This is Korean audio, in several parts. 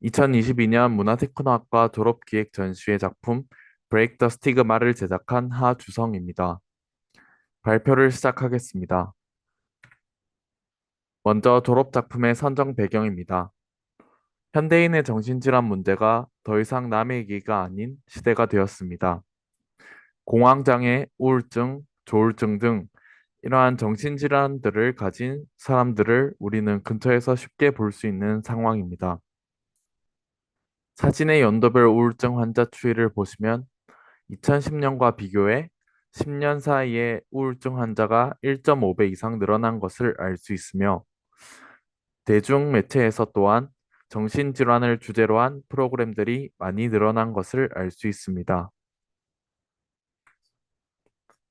2022년 문화테크노학과 졸업기획 전시회 작품 브레이크 더 스티그마를 제작한 하주성입니다. 발표를 시작하겠습니다. 먼저 졸업 작품의 선정 배경입니다. 현대인의 정신질환 문제가 더 이상 남의 얘기가 아닌 시대가 되었습니다. 공황장애, 우울증, 조울증 등 이러한 정신질환들을 가진 사람들을 우리는 근처에서 쉽게 볼 수 있는 상황입니다. 사진의 연도별 우울증 환자 추이를 보시면 2010년과 비교해 10년 사이에 우울증 환자가 1.5배 이상 늘어난 것을 알 수 있으며 대중매체에서 또한 정신질환을 주제로 한 프로그램들이 많이 늘어난 것을 알 수 있습니다.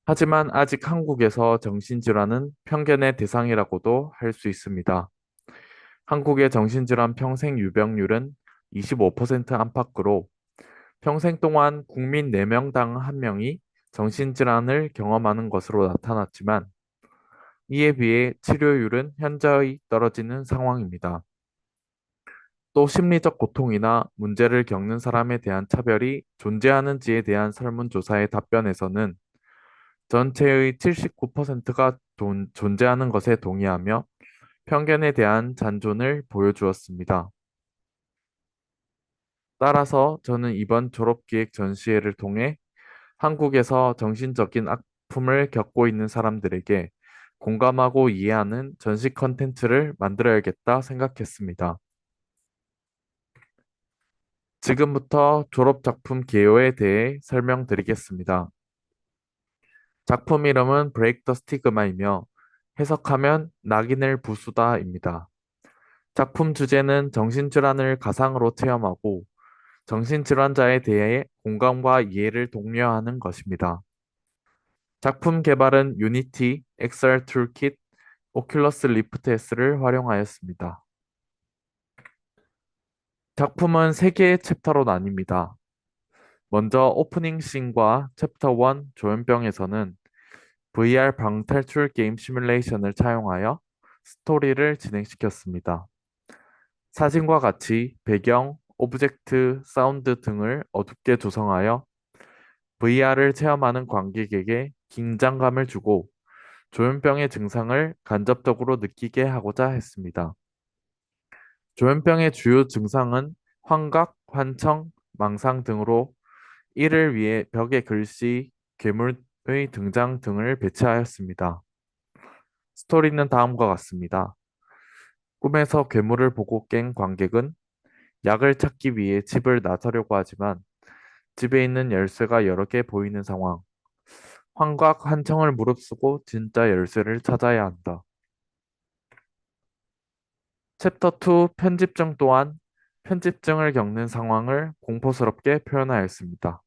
하지만 아직 한국에서 정신질환은 편견의 대상이라고도 할 수 있습니다. 한국의 정신질환 평생 유병률은 25% 안팎으로 평생 동안 국민 4명당 1명이 정신질환을 경험하는 것으로 나타났지만 이에 비해 치료율은 현저히 떨어지는 상황입니다. 또 심리적 고통이나 문제를 겪는 사람에 대한 차별이 존재하는지에 대한 설문조사의 답변에서는 전체의 79%가 존재하는 것에 동의하며 편견에 대한 잔존을 보여주었습니다. 따라서 저는 이번 졸업기획 전시회를 통해 한국에서 정신적인 아픔을 겪고 있는 사람들에게 공감하고 이해하는 전시 컨텐츠를 만들어야겠다 생각했습니다. 지금부터 졸업작품 개요에 대해 설명드리겠습니다. 작품 이름은 브레이크 더 스티그마이며 해석하면 낙인을 부수다입니다. 작품 주제는 정신질환을 가상으로 체험하고 정신질환자에 대해 공감과 이해를 독려하는 것입니다. 작품 개발은 유니티, 엑셀 툴킷, 오큘러스 리프트 S를 활용하였습니다. 작품은 3개의 챕터로 나뉩니다. 먼저 오프닝 씬과 챕터 1 조현병에서는 VR 방탈출 게임 시뮬레이션을 차용하여 스토리를 진행시켰습니다. 사진과 같이 배경, 오브젝트, 사운드 등을 어둡게 조성하여 VR을 체험하는 관객에게 긴장감을 주고 조현병의 증상을 간접적으로 느끼게 하고자 했습니다. 조현병의 주요 증상은 환각, 환청, 망상 등으로 이를 위해 벽에 글씨, 괴물의 등장 등을 배치하였습니다. 스토리는 다음과 같습니다. 꿈에서 괴물을 보고 깬 관객은 약을 찾기 위해 집을 나서려고 하지만 집에 있는 열쇠가 여러 개 보이는 상황. 환각, 환청을 무릅쓰고 진짜 열쇠를 찾아야 한다. 챕터 2 편집증 또한 편집증을 겪는 상황을 공포스럽게 표현하였습니다.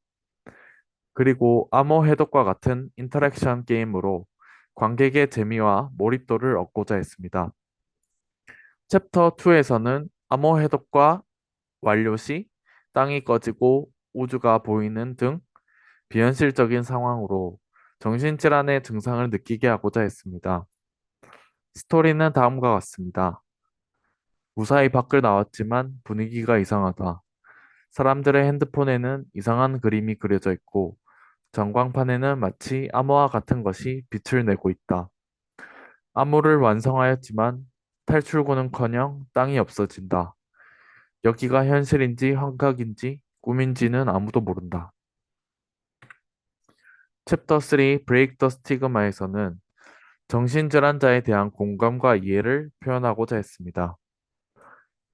그리고 암호 해독과 같은 인터랙션 게임으로 관객의 재미와 몰입도를 얻고자 했습니다. 챕터 2에서는 암호 해독과 완료 시 땅이 꺼지고 우주가 보이는 등 비현실적인 상황으로 정신질환의 증상을 느끼게 하고자 했습니다. 스토리는 다음과 같습니다. 무사히 밖을 나왔지만 분위기가 이상하다. 사람들의 핸드폰에는 이상한 그림이 그려져 있고 전광판에는 마치 암호와 같은 것이 빛을 내고 있다. 암호를 완성하였지만 탈출구는커녕 땅이 없어진다. 여기가 현실인지 환각인지 꿈인지는 아무도 모른다. 챕터 3 브레이크 더 스티그마에서는 정신질환자에 대한 공감과 이해를 표현하고자 했습니다.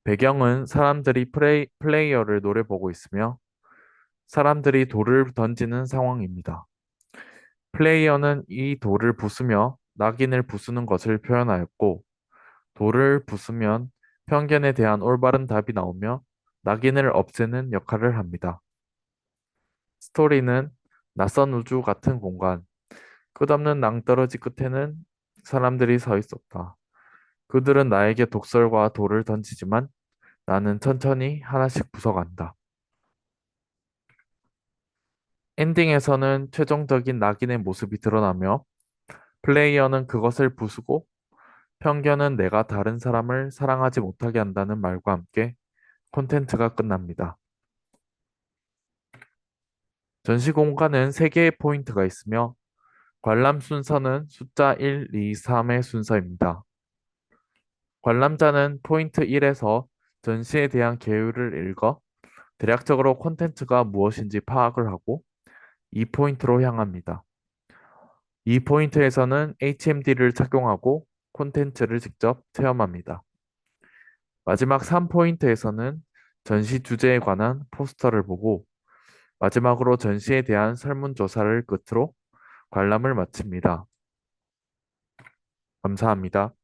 배경은 사람들이 플레이어를 노려보고 있으며 사람들이 돌을 던지는 상황입니다. 플레이어는 이 돌을 부수며 낙인을 부수는 것을 표현하였고 돌을 부수면 편견에 대한 올바른 답이 나오며 낙인을 없애는 역할을 합니다. 스토리는 낯선 우주 같은 공간, 끝없는 낭떠러지 끝에는 사람들이 서 있었다. 그들은 나에게 독설과 돌을 던지지만 나는 천천히 하나씩 부숴간다. 엔딩에서는 최종적인 낙인의 모습이 드러나며 플레이어는 그것을 부수고 편견은 내가 다른 사람을 사랑하지 못하게 한다는 말과 함께 콘텐츠가 끝납니다. 전시 공간은 3개의 포인트가 있으며 관람 순서는 숫자 1, 2, 3의 순서입니다. 관람자는 포인트 1에서 전시에 대한 개요를 읽어 대략적으로 콘텐츠가 무엇인지 파악을 하고 이 포인트로 향합니다. 이 포인트에서는 HMD를 착용하고 콘텐츠를 직접 체험합니다. 마지막 3포인트에서는 전시 주제에 관한 포스터를 보고 마지막으로 전시에 대한 설문조사를 끝으로 관람을 마칩니다. 감사합니다.